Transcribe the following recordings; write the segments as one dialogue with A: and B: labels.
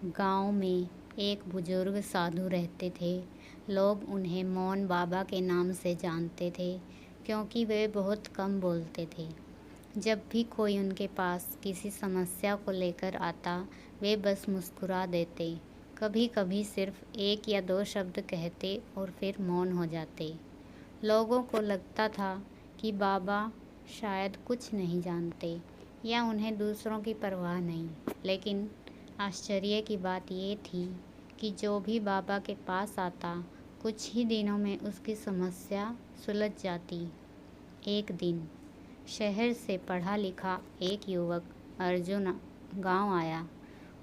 A: गांव में एक बुजुर्ग साधु रहते थे। लोग उन्हें मौन बाबा के नाम से जानते थे क्योंकि वे बहुत कम बोलते थे। जब भी कोई उनके पास किसी समस्या को लेकर आता, वे बस मुस्कुरा देते। कभी कभी सिर्फ एक या दो शब्द कहते और फिर मौन हो जाते। लोगों को लगता था कि बाबा शायद कुछ नहीं जानते या उन्हें दूसरों की परवाह नहीं। लेकिन आश्चर्य की बात ये थी कि जो भी बाबा के पास आता, कुछ ही दिनों में उसकी समस्या सुलझ जाती। एक दिन शहर से पढ़ा लिखा एक युवक अर्जुन गांव आया।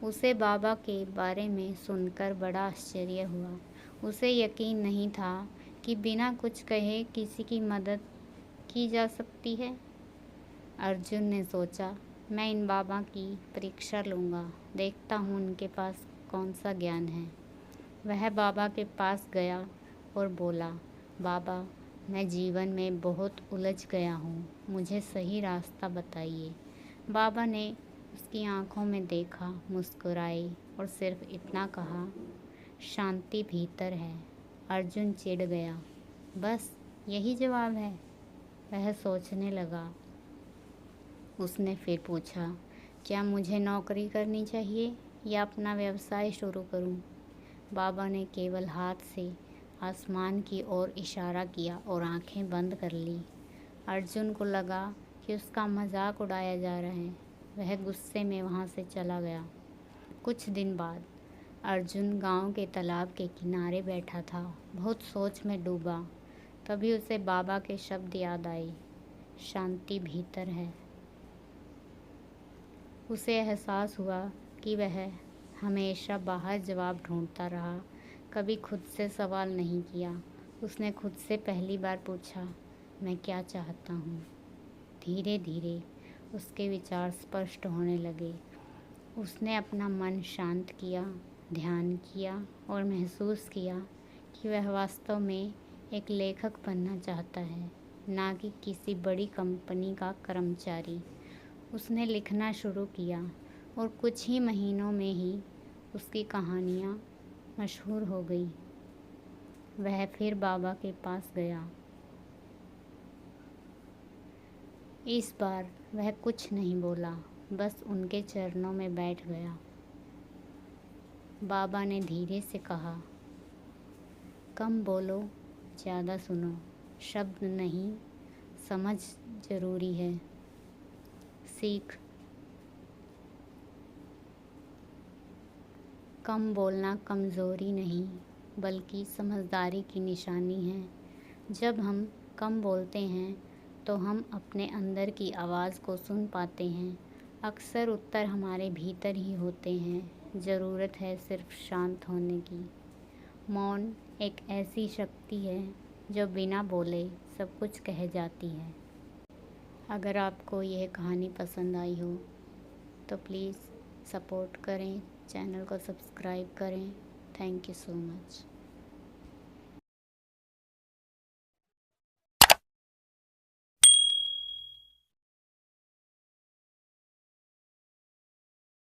A: उसे बाबा के बारे में सुनकर बड़ा आश्चर्य हुआ। उसे यकीन नहीं था कि बिना कुछ कहे किसी की मदद की जा सकती है। अर्जुन ने सोचा, मैं इन बाबा की परीक्षा लूँगा, देखता हूँ उनके पास कौन सा ज्ञान है। वह बाबा के पास गया और बोला, बाबा, मैं जीवन में बहुत उलझ गया हूँ, मुझे सही रास्ता बताइए। बाबा ने उसकी आंखों में देखा, मुस्कुराए और सिर्फ इतना कहा, शांति भीतर है। अर्जुन चिढ़ गया, बस यही जवाब है? वह सोचने लगा। उसने फिर पूछा, क्या मुझे नौकरी करनी चाहिए या अपना व्यवसाय शुरू करूं? बाबा ने केवल हाथ से आसमान की ओर इशारा किया और आंखें बंद कर ली। अर्जुन को लगा कि उसका मजाक उड़ाया जा रहा है। वह गुस्से में वहाँ से चला गया। कुछ दिन बाद अर्जुन गांव के तालाब के किनारे बैठा था, बहुत सोच में डूबा। तभी उसे बाबा के शब्द याद आए, शांति भीतर है। उसे एहसास हुआ कि वह हमेशा बाहर जवाब ढूंढता रहा, कभी खुद से सवाल नहीं किया। उसने खुद से पहली बार पूछा, मैं क्या चाहता हूँ? धीरे धीरे उसके विचार स्पष्ट होने लगे। उसने अपना मन शांत किया, ध्यान किया और महसूस किया कि वह वास्तव में एक लेखक बनना चाहता है, ना कि किसी बड़ी कंपनी का कर्मचारी। उसने लिखना शुरू किया और कुछ ही महीनों में ही उसकी कहानियाँ मशहूर हो गई। वह फिर बाबा के पास गया। इस बार वह कुछ नहीं बोला, बस उनके चरणों में बैठ गया। बाबा ने धीरे से कहा, कम बोलो, ज़्यादा सुनो। शब्द नहीं, समझ ज़रूरी है। सीख, कम बोलना कमज़ोरी नहीं बल्कि समझदारी की निशानी है। जब हम कम बोलते हैं तो हम अपने अंदर की आवाज़ को सुन पाते हैं। अक्सर उत्तर हमारे भीतर ही होते हैं, ज़रूरत है सिर्फ शांत होने की। मौन एक ऐसी शक्ति है जो बिना बोले सब कुछ कह जाती है। अगर आपको यह कहानी पसंद आई हो तो प्लीज़ सपोर्ट करें, चैनल को सब्सक्राइब करें। Thank you so much.